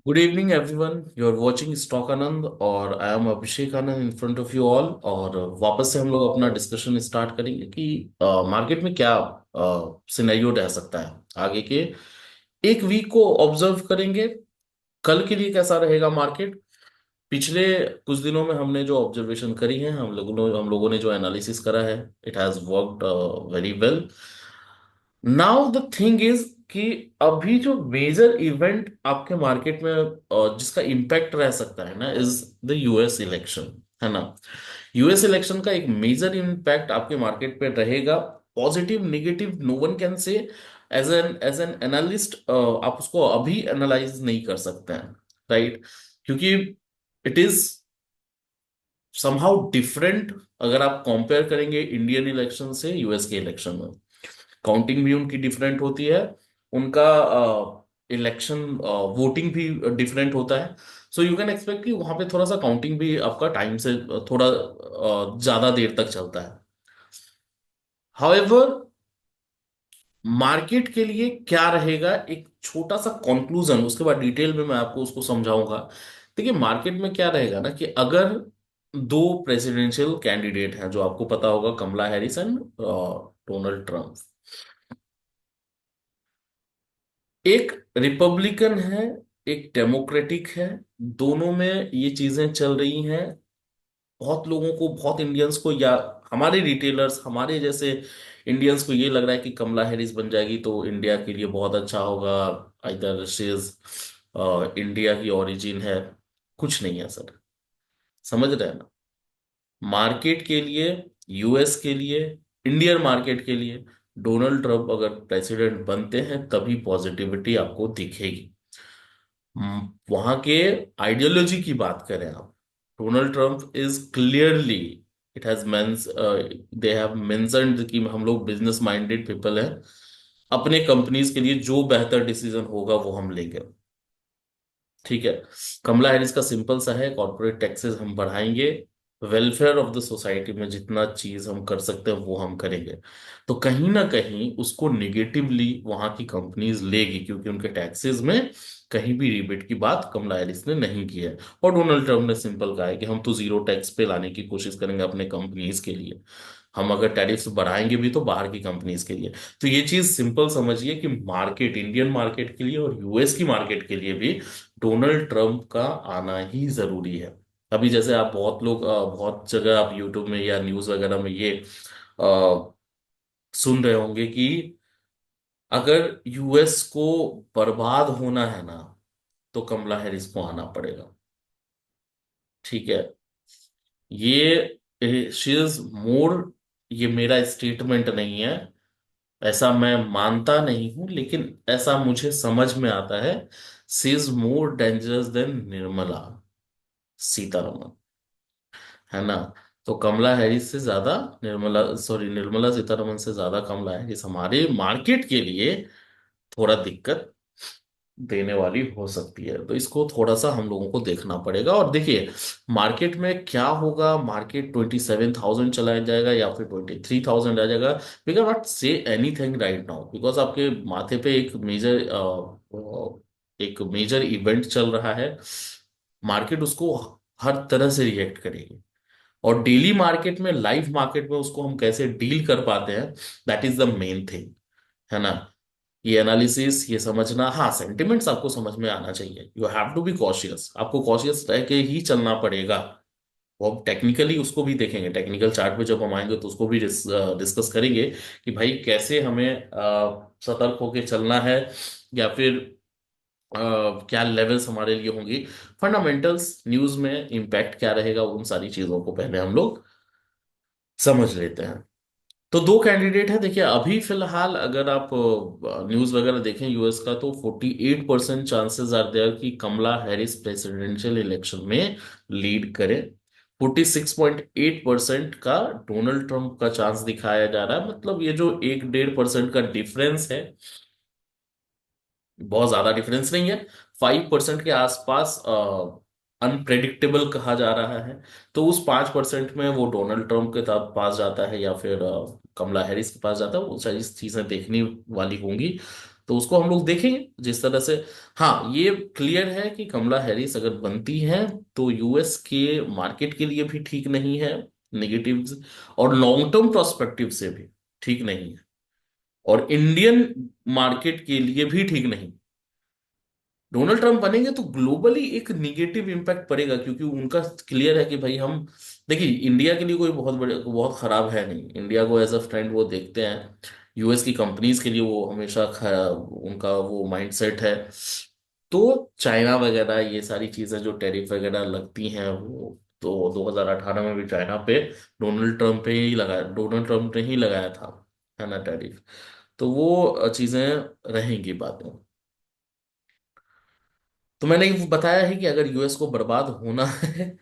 Good evening everyone, you are watching stock Anand और I am Abhishek Anand in front of you all. और वापस से हम लोग अपना डिस्कशन स्टार्ट करेंगे कि मार्केट में क्या सिनेरियो रह सकता है आगे के एक वीक को ऑब्जर्व करेंगे। कल के लिए कैसा रहेगा मार्केट। पिछले कुछ दिनों में हमने जो ऑब्जर्वेशन करी है, हम लोगों ने जो एनालिसिस करा है, it has worked very well. Now the thing is कि अभी जो मेजर इवेंट आपके मार्केट में जिसका इम्पैक्ट रह सकता है ना, इज द यूएस इलेक्शन, है ना। यूएस इलेक्शन का एक मेजर इम्पैक्ट आपके मार्केट पे रहेगा। Positive negative no one can say. As an analyst आप उसको अभी एनालाइज नहीं कर सकते हैं, राइट। क्योंकि इट इज समहाउ डिफरेंट। अगर आप कंपेयर करेंगे इंडियन इलेक्शन से यूएस के इलेक्शन में, काउंटिंग भी उनकी डिफरेंट होती है। उनका इलेक्शन वोटिंग भी डिफरेंट होता है। सो यू कैन एक्सपेक्ट कि वहां पे थोड़ा सा काउंटिंग भी आपका टाइम से थोड़ा ज्यादा देर तक चलता है। हाउएवर, मार्केट के लिए क्या रहेगा, एक छोटा सा कंक्लूजन, उसके बाद डिटेल में मैं आपको उसको समझाऊंगा। देखिए, मार्केट में क्या रहेगा ना कि अगर दो प्रेसिडेंशियल कैंडिडेट हैं, जो आपको पता होगा, कमला हैरिस एंड डोनाल्ड ट्रंप। एक रिपब्लिकन है, एक डेमोक्रेटिक है। दोनों में ये चीजें चल रही हैं। बहुत लोगों को, बहुत इंडियंस को, या हमारे रिटेलर्स, हमारे जैसे इंडियंस को ये लग रहा है कि कमला हैरिस बन जाएगी तो इंडिया के लिए बहुत अच्छा होगा। इधर शी इज इंडिया की ओरिजिन है। कुछ नहीं है सर, समझ रहे हैं ना। मार्केट के लिए, यूएस के लिए, इंडियन मार्केट के लिए, डोनाल्ड ट्रंप अगर प्रेसिडेंट बनते हैं तभी पॉजिटिविटी आपको दिखेगी। वहां के आइडियोलॉजी की बात करें आप, Donald Trump is clearly, it has mens they have mentioned कि हम लोग बिजनेस माइंडेड पीपल हैं। अपने कंपनीज के लिए जो बेहतर डिसीजन होगा वो हम लेंगे, ठीक है। कमला हैरिस का सिंपल सा है, कॉर्पोरेट टैक्सेस हम बढ़ाएंगे, वेलफेयर ऑफ द सोसाइटी में जितना चीज हम कर सकते हैं वो हम करेंगे। तो कहीं ना कहीं उसको निगेटिवली वहां की कंपनीज लेगी, क्योंकि उनके टैक्सेस में कहीं भी रिबेट की बात कमला हैरिस ने नहीं की है। और डोनाल्ड ट्रंप ने सिंपल कहा है कि हम तो जीरो टैक्स पे लाने की कोशिश करेंगे अपने कंपनीज के लिए। हम अगर टैरिफ्स बढ़ाएंगे भी तो बाहर की कंपनीज के लिए। तो ये चीज सिंपल समझिए कि मार्केट, इंडियन मार्केट के लिए और यूएस की मार्केट के लिए भी डोनाल्ड ट्रंप का आना ही जरूरी है। अभी जैसे आप बहुत लोग, बहुत जगह आप यूट्यूब में या न्यूज वगैरह में ये सुन रहे होंगे कि अगर यूएस को बर्बाद होना है ना, तो कमला हैरिस को आना पड़ेगा, ठीक है। ये शी इज मोर, ये मेरा स्टेटमेंट नहीं है, ऐसा मैं मानता नहीं हूं, लेकिन ऐसा मुझे समझ में आता है। She is more dangerous than Nirmala Sitharaman, है ना। तो कमला हैरिस से ज्यादा, निर्मला सीतारमन से ज्यादा कमला हैरिस हमारे मार्केट के लिए थोड़ा दिक्कत देने वाली हो सकती है। तो इसको थोड़ा सा हम लोगों को देखना पड़ेगा। और देखिए, मार्केट में क्या होगा, मार्केट 27,000 चला जाएगा या फिर 23,000 आ जाएगा, we can not say anything right now, because आपके माथे पे एक मेजर इवेंट चल रहा है। मार्केट उसको हर तरह से रिएक्ट करेगी। और डेली मार्केट में, लाइव मार्केट में उसको हम कैसे डील कर पाते हैं, that is the main thing, है ना। ये एनालिसिस, ये समझना, हाँ, सेंटिमेंट्स आपको समझ में आना चाहिए। You have to be cautious, आपको कॉशियस रह के ही चलना पड़ेगा। वो हम टेक्निकली उसको भी देखेंगे, टेक्निकल चार्ट पे जब हम आएंगे तो उसको भी डिस्कस करेंगे कि भाई कैसे हमें सतर्क होकर चलना है, या फिर क्या लेवल्स हमारे लिए होंगी। फंडामेंटल्स, न्यूज में इम्पैक्ट क्या रहेगा, उन सारी चीजों को पहले हम लोग समझ लेते हैं। तो दो कैंडिडेट है, देखिए अभी फिलहाल अगर आप न्यूज वगैरह देखें यूएस का, तो 48% चांसेस आर देयर कि कमला हैरिस प्रेसिडेंशियल इलेक्शन में लीड करे। 46.8% का डोनाल्ड ट्रंप का चांस दिखाया जा रहा है। मतलब ये जो 1-1.5% का डिफरेंस है, बहुत ज्यादा डिफरेंस नहीं है। 5% के आसपास अनप्रेडिक्टेबल कहा जा रहा है। तो उस 5% में वो डोनाल्ड ट्रंप के पास जाता है या फिर कमला हैरिस के पास जाता है, वो सारी चीजें देखने वाली होंगी। तो उसको हम लोग देखेंगे जिस तरह से। हाँ, ये क्लियर है कि कमला हैरिस अगर बनती है तो यूएस के मार्केट के लिए भी ठीक नहीं है, नेगेटिव्स, और लॉन्ग टर्म प्रोस्पेक्टिव से भी ठीक नहीं है, और इंडियन मार्केट के लिए भी ठीक नहीं। डोनाल्ड ट्रंप बनेंगे तो ग्लोबली एक निगेटिव इम्पैक्ट पड़ेगा, क्योंकि उनका क्लियर है कि भाई हम, देखिए इंडिया के लिए कोई बहुत बड़े बहुत खराब है नहीं, इंडिया को एज अ फ्रेंड वो देखते हैं। यूएस की कंपनीज के लिए वो हमेशा उनका वो माइंडसेट है। तो चाइना वगैरह ये सारी चीजें जो टैरिफ वगैरह लगती हैं, वो तो 2018 में भी चाइना पे डोनाल्ड ट्रंप ने ही लगाया था, है ना, टैरिफ। तो वो चीजें रहेंगी बाद में। तो मैंने ये बताया है कि अगर यूएस को बर्बाद होना है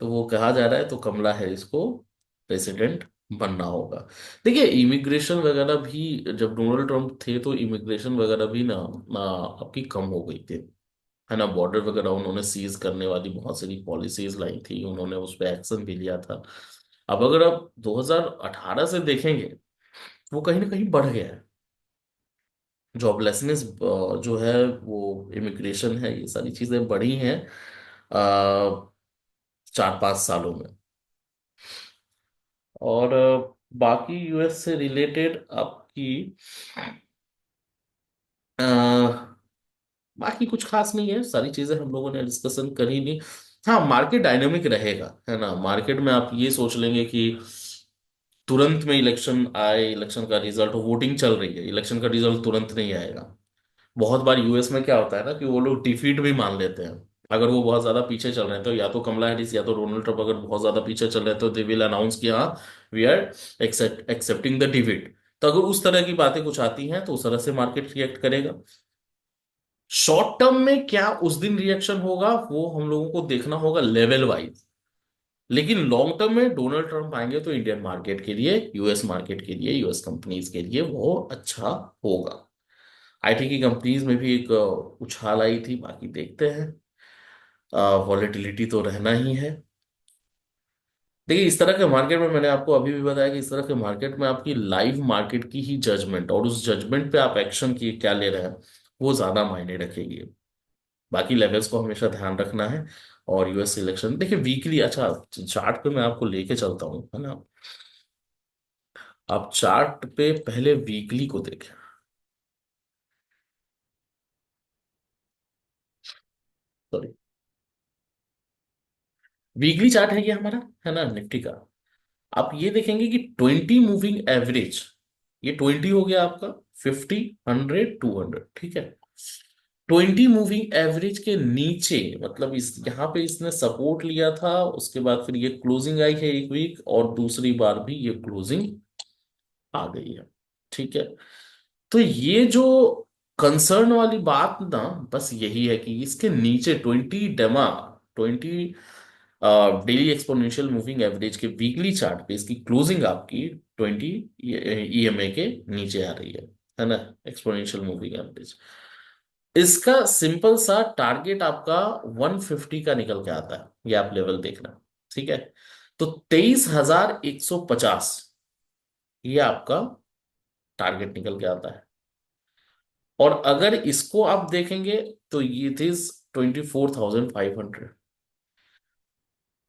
तो वो कहा जा रहा है तो कमला हैरिस को प्रेसिडेंट बनना होगा। देखिए इमिग्रेशन वगैरह भी, जब डोनाल्ड ट्रंप थे तो इमिग्रेशन वगैरह भी ना आपकी कम हो गई थी, है ना, बॉर्डर वगैरह उन्होंने सीज करने वाली बहुत सारी पॉलिसीज लाई थी, उन्होंने उस पर एक्शन भी लिया था। अब अगर आप 2018 से देखेंगे, वो कहीं ना कहीं बढ़ गया है। जॉबलेसनेस जो है, वो इमिग्रेशन है, ये सारी चीजें बढ़ी हैं 4-5 सालों में। और बाकी यूएस से रिलेटेड आपकी अ, बाकी कुछ खास नहीं है, सारी चीजें हम लोगों ने डिस्कशन कर ही ली। हाँ, मार्केट डायनेमिक रहेगा, है ना, मार्केट में आप ये सोच लेंगे कि तुरंत में इलेक्शन आए, इलेक्शन का रिजल्ट हो, वोटिंग चल रही है, इलेक्शन का रिजल्ट तुरंत नहीं आएगा। बहुत बार यूएस में क्या होता है ना कि वो लोग डिफीट भी मान लेते हैं। अगर वो बहुत ज्यादा पीछे चल रहे हैं तो या तो कमला हैरिस या तो डोनाल्ड ट्रंप अगर बहुत ज्यादा पीछे चल रहे हैं तो दे विल अनाउंस कि हाँ, we are accepting the defeat. तो अगर उस तरह की बातें कुछ आती हैं तो उस तरह से मार्केट रिएक्ट करेगा। शॉर्ट टर्म में क्या उस दिन रिएक्शन होगा वो हम लोगों को देखना होगा लेवल वाइज। लेकिन लॉन्ग टर्म में डोनाल्ड ट्रंप आएंगे तो इंडियन मार्केट के लिए, यूएस मार्केट के लिए, यूएस कंपनीज के लिए वो अच्छा होगा। आईटी की कंपनीज में भी एक उछाल आई थी, बाकी देखते हैं। वॉलेटिलिटी तो रहना ही है। देखिए इस तरह के मार्केट में, मैंने आपको अभी भी बताया कि इस तरह के मार्केट में आपकी लाइव मार्केट की ही जजमेंट, और उस जजमेंट पे आप एक्शन की क्या ले रहे हैं, वो ज्यादा मायने रखेगी। बाकी लेवल्स को हमेशा ध्यान रखना है। और यूएस इलेक्शन देखिए वीकली, अच्छा चार्ट पे मैं आपको लेके चलता हूँ, है ना। आप चार्ट पे पहले वीकली को देखें। सॉरी, वीकली चार्ट है ये हमारा, है ना, निफ्टी का। आप ये देखेंगे कि 20 मूविंग एवरेज, ये 20 हो गया आपका, 50, 100, 200, ठीक है। 20 मूविंग एवरेज के नीचे, मतलब इस यहाँ पे इसने सपोर्ट लिया था, उसके बाद फिर ये क्लोजिंग आई है एक वीक, और दूसरी बार भी ये क्लोजिंग आ गई है, ठीक है। तो ये जो कंसर्न वाली बात ना, बस यही है कि इसके नीचे 20 डेली एक्सपोनेंशियल मूविंग एवरेज के वीकली चार्ट पे इसकी क्लोजिंग आपकी 20 ईएमए के नीचे आ रही है ना, एक्सपोनेंशियल मूविंग एवरेज। इसका सिंपल सा टारगेट आपका 150 का निकल के आता है, ये आप लेवल देखना, ठीक है। तो 23,150 ये आपका टारगेट निकल के आता है। और अगर इसको आप देखेंगे तो ये थी 24,500।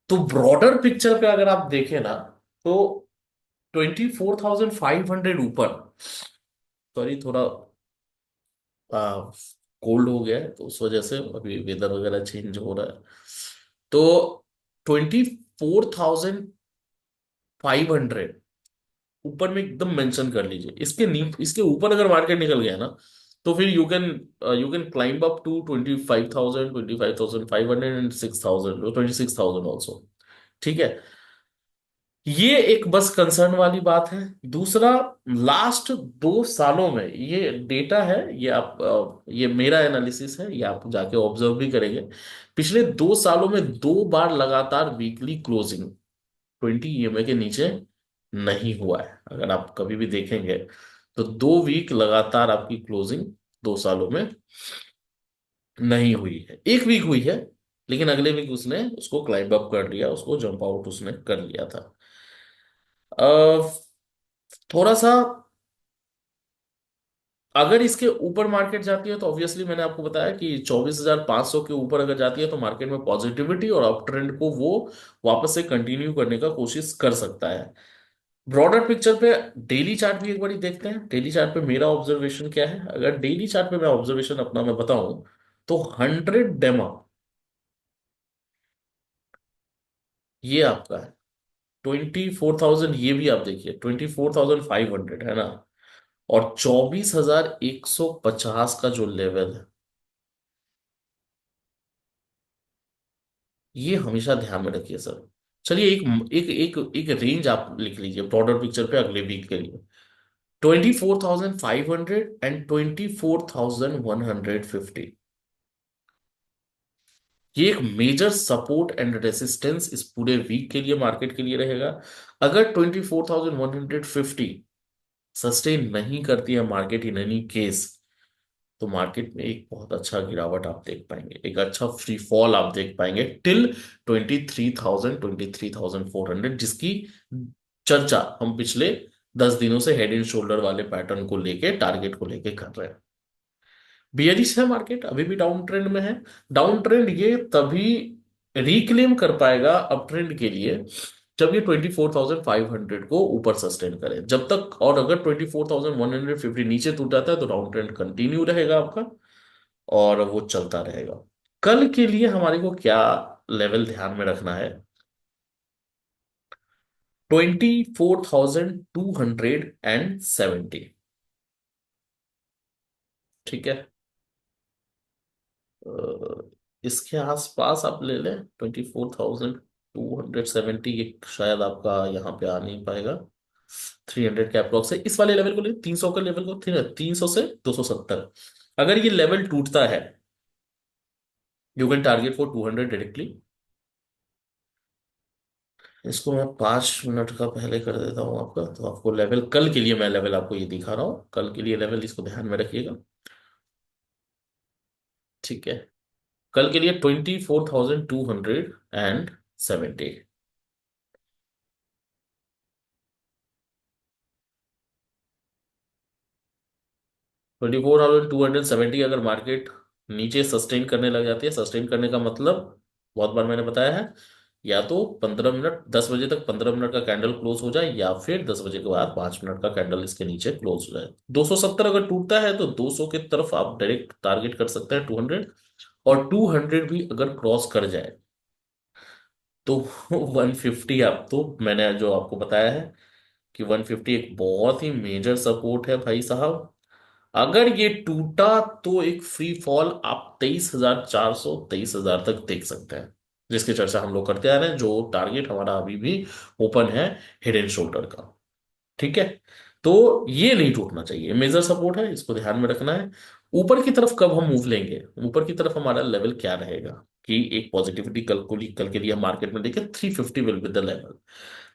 तो ब्रॉडर पिक्चर पे अगर आप देखें ना, तो 24,500 ऊपर, सॉरी थोड़ा कोल्ड हो गया है तो उस वजह से अभी वेदर वगैरह चेंज हो रहा है। तो 24,500 ऊपर में एकदम मेंशन कर लीजिए। इसके ऊपर अगर मार्केट निकल गया ना, तो फिर you can climb up to 25,000, 25,500 and 6,000, 26,000 also, ठीक है। ये एक बस कंसर्न वाली बात है। दूसरा, लास्ट 2 सालों में ये डेटा है, ये आप ये मेरा एनालिसिस है, ये आप जाके ऑब्जर्व भी करेंगे। पिछले 2 सालों में 2 बार लगातार वीकली क्लोजिंग 20 ईएमए के नीचे नहीं हुआ है, अगर आप कभी भी देखेंगे। तो 2 वीक लगातार आपकी क्लोजिंग 2 सालों में नहीं हुई है, एक वीक हुई है, लेकिन अगले वीक उसने उसको क्लाइंब अप कर लिया, उसको जंप आउट उसने कर लिया था। अ, थोड़ा सा अगर इसके ऊपर मार्केट जाती है तो ऑब्वियसली मैंने आपको बताया कि 24,500 के ऊपर अगर जाती है तो मार्केट में पॉजिटिविटी और अप ट्रेंड को वो वापस से कंटिन्यू करने का कोशिश कर सकता है। ब्रॉडर पिक्चर पे डेली चार्ट भी एक बार देखते हैं। डेली चार्ट पे मेरा ऑब्जर्वेशन क्या है, अगर डेली चार्ट पे मैं ऑब्जर्वेशन अपना मैं बताऊं तो 100 डेमा ये आपका है। 24,000 ये भी आप देखिए, 24,500 है ना। और 24,150 का जो लेवल है, ये हमेशा ध्यान में रखिए सर। चलिए एक एक एक एक रेंज आप लिख लीजिए ब्रॉडर पिक्चर पे अगले वीक के लिए। 24,500 एंड 24,150, ये एक मेजर सपोर्ट एंड रेसिस्टेंस इस पूरे वीक के लिए मार्केट के लिए रहेगा। अगर 24,150 सस्टेन नहीं करती है मार्केट इन एनी केस, तो मार्केट में एक बहुत अच्छा गिरावट आप देख पाएंगे, एक अच्छा फ्री फॉल आप देख पाएंगे टिल 23,000 23,400, जिसकी चर्चा हम पिछले 10 दिनों से हेड एंड शोल्डर वाले पैटर्न को लेके, टारगेट को लेके कर रहे हैं। बियरिश है मार्केट, अभी भी डाउन ट्रेंड में है। डाउन ट्रेंड ये तभी रिक्लेम कर पाएगा अप ट्रेंड के लिए जब ये 24,500 को ऊपर सस्टेन करे। जब तक, और अगर 24,150 नीचे टूट जाता है तो डाउन ट्रेंड कंटिन्यू रहेगा आपका और वो चलता रहेगा। कल के लिए हमारे को क्या लेवल ध्यान में रखना है, 24,270, ठीक है। इसके आसपास आप ले लें 24,270, शायद आपका यहाँ पे आ नहीं पाएगा। 300 के अप्रोक्स है, इस वाले लेवल को ले, 300 का लेवल को, 300 से 270, अगर ये लेवल टूटता है you can target for 200 directly. इसको मैं 5 मिनट का पहले कर देता हूँ आपका, तो आपको लेवल कल के लिए मैं लेवल आपको ये दिखा रहा हूँ, कल के लिए लेवल इसको ध्यान में रखिएगा, ठीक है। कल के लिए 24,270, 24,270 अगर मार्केट नीचे सस्टेन करने लग जाती है, सस्टेन करने का मतलब बहुत बार मैंने बताया है, या तो 15 मिनट, 10 बजे तक 15 मिनट का कैंडल क्लोज हो जाए, या फिर 10 बजे के बाद 5 मिनट का कैंडल इसके नीचे क्लोज हो जाए। 270 अगर टूटता है तो 200 की तरफ आप डायरेक्ट टारगेट कर सकते हैं 200, और 200 भी अगर क्रॉस कर जाए तो 150, आप तो मैंने जो आपको बताया है कि 150 एक बहुत ही मेजर सपोर्ट है भाई साहब। अगर ये टूटा तो एक फ्री फॉल आप 23,400, 23,000 तक देख सकते हैं, जिसकी चर्चा हम लोग करते आ रहे हैं, जो टारगेट हमारा अभी भी ओपन है हेड एंड शोल्डर का, ठीक है। तो ये नहीं टूटना चाहिए, मेजर सपोर्ट है, इसको ध्यान में रखना है। ऊपर की तरफ कब हम मूव लेंगे, ऊपर की तरफ हमारा लेवल क्या रहेगा, कि एक पॉजिटिविटी कल के लिए मार्केट में देखें, 350 विल बी द लेवल।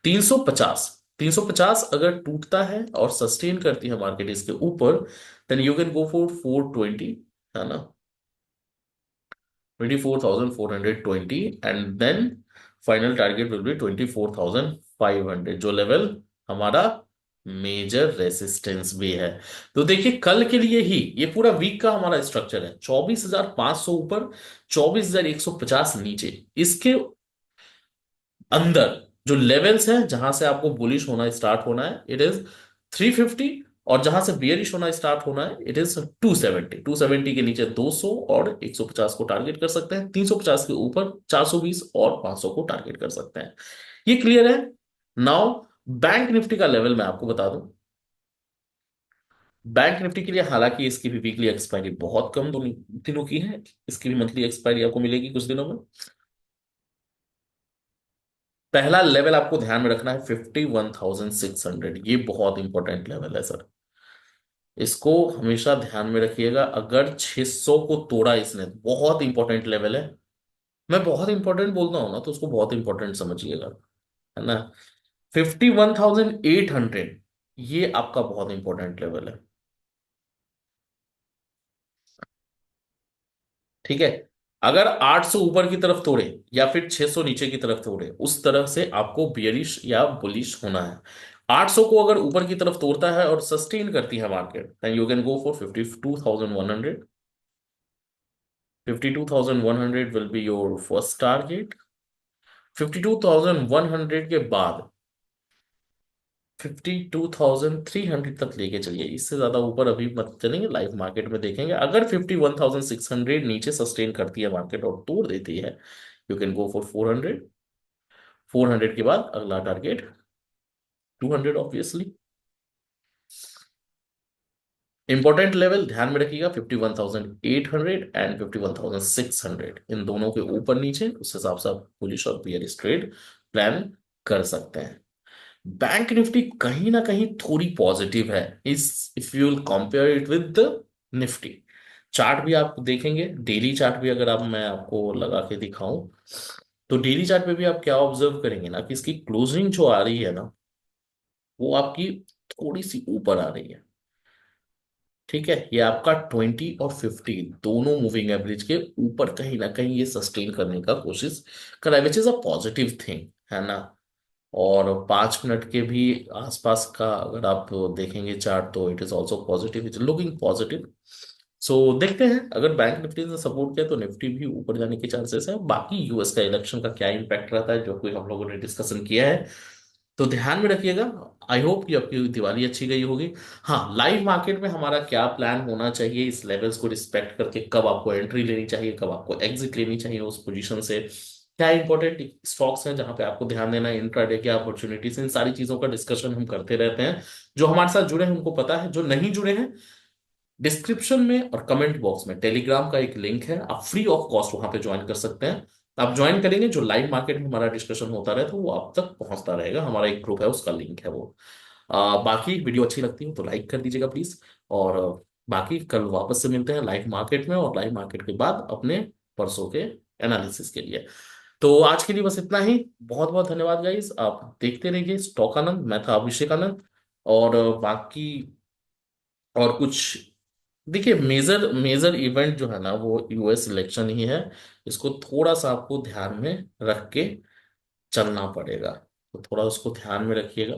350, 350 अगर टूटता है और सस्टेन करती है मार्केट इसके ऊपर, then you can go for 420, है ना, 24,420, and then final target will be 24,500, जो लेवल हमारा मेजर रेसिस्टेंस भी है। तो देखिए कल के लिए ही ये पूरा वीक का हमारा स्ट्रक्चर है, 24,500 ऊपर, 24,150 नीचे, इसके अंदर जो लेवल्स हैं जहां से आपको बुलिश होना स्टार्ट होना है, इट इज 350, और जहां से बियरिश होना स्टार्ट होना है इट इज 270। 270 के नीचे 200 और 150 को टारगेट कर सकते हैं, 350 के ऊपर 420 और 500 को टारगेट कर सकते हैं। ये क्लियर है। नाउ बैंक निफ्टी का लेवल मैं आपको बता दूं। बैंक निफ्टी के लिए हालांकि इसकी भी वीकली एक्सपायरी बहुत कम दिनों की है, इसकी भी मंथली एक्सपायरी आपको मिलेगी कुछ दिनों में। पहला लेवल आपको ध्यान में रखना है 51,600, ये बहुत इंपॉर्टेंट लेवल है सर, इसको हमेशा ध्यान में रखिएगा। अगर 600 को तोड़ा इसने, बहुत इंपॉर्टेंट लेवल है, मैं बहुत इंपॉर्टेंट बोलता हूं ना तो उसको बहुत इंपॉर्टेंट समझिएगा, है ना। 51,800 ये आपका बहुत इंपॉर्टेंट लेवल है, ठीक है। अगर 800 ऊपर की तरफ तोड़े या फिर 600 नीचे की तरफ तोड़े, उस तरह से आपको बियरिश या बुलिश होना है। 800 को अगर ऊपर की तरफ तोड़ता है और सस्टेन करती है market, then you can go for 52,100। 52,100 will be your first target. 52,100 के बाद 52,300 तक लेके चलिए, इससे ज्यादा ऊपर अभी मत चलेंगे, लाइव मार्केट में देखेंगे। अगर 51,600 नीचे सस्टेन करती है मार्केट और तोड़ देती है, यू कैन गो फॉर 400। 400 के बाद अगला टारगेट 200 ऑब्वियसली। इंपॉर्टेंट लेवल ध्यान में रखिएगा, 51,800 एंड 51,600, इन दोनों के ऊपर नीचे उस हिसाब से आप बुलिश और बियरिश ट्रेड प्लान कर सकते हैं। बैंक निफ्टी कहीं ना कहीं थोड़ी पॉजिटिव है इस, if you will compare it with the Nifty. Chart भी आप देखेंगे, डेली चार्ट भी अगर आप मैं आपको लगा के दिखाऊं, तो डेली चार्ट पे भी आप क्या ऑब्जर्व करेंगे ना कि इसकी क्लोजिंग जो आ रही है ना, वो आपकी थोड़ी सी ऊपर आ रही है। ठीक है, ये आपका 20 और 50 दोनों मूविंग एवरेज के ऊपर कहीं ना कहीं ये सस्टेन करने का कोशिश कर रहा है, which is a positive thing, है ना। और 5 मिनट के भी आसपास का अगर आप देखेंगे चार्ट, तो it is also positive, it is looking positive. So देखते हैं, अगर बैंक निफ्टी ने सपोर्ट किया तो निफ्टी भी ऊपर जाने के चांसेस है। बाकी यूएस का इलेक्शन का क्या इम्पैक्ट रहता है, जो कोई हम लोगों ने डिस्कशन किया है, तो ध्यान में रखिएगा। आई होप कि आपकी दिवाली अच्छी गई होगी। हाँ, लाइव मार्केट में हमारा क्या प्लान होना चाहिए, इस लेवल्स को रिस्पेक्ट करके कब आपको एंट्री लेनी चाहिए, कब आपको एग्जिट लेनी चाहिए उस पोजीशन से, क्या इंपॉर्टेंट स्टॉक्स हैं जहां पे आपको ध्यान देना है, इंट्राडे क्या अपॉर्चुनिटीज, इन सारी चीजों का डिस्कशन हम करते रहते हैं। जो हमारे साथ जुड़े हैं उनको पता है, जो नहीं जुड़े हैं, डिस्क्रिप्शन में और कमेंट बॉक्स में टेलीग्राम का एक लिंक है, आप फ्री ऑफ कॉस्ट वहां पे ज्वाइन कर सकते हैं। आप ज्वाइन करेंगे, जो लाइव मार्केट में हमारा डिस्कशन होता रहे तो वो आप तक पहुंचता रहेगा, हमारा एक ग्रुप है उसका लिंक है वो। बाकी वीडियो अच्छी लगती हो तो लाइक कर दीजिएगा प्लीज। और बाकी कल वापस से मिलते हैं लाइव मार्केट में, और लाइव मार्केट के बाद अपने परसों के एनालिसिस के लिए। तो आज के लिए बस इतना ही। बहुत बहुत धन्यवाद गाइस, आप देखते रहिए स्टॉक आनंद। मैं था अभिषेक आनंद। और बाकी और कुछ, देखिए मेजर मेजर इवेंट जो है ना वो यूएस इलेक्शन ही है, इसको थोड़ा सा आपको ध्यान में रख के चलना पड़ेगा, तो थोड़ा उसको ध्यान में रखिएगा।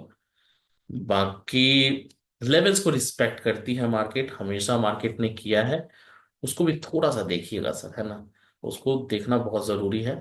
बाकी लेवल्स को रिस्पेक्ट करती है मार्केट, हमेशा मार्केट ने किया है, उसको भी थोड़ा सा देखिएगा सर, है ना, उसको देखना बहुत जरूरी है।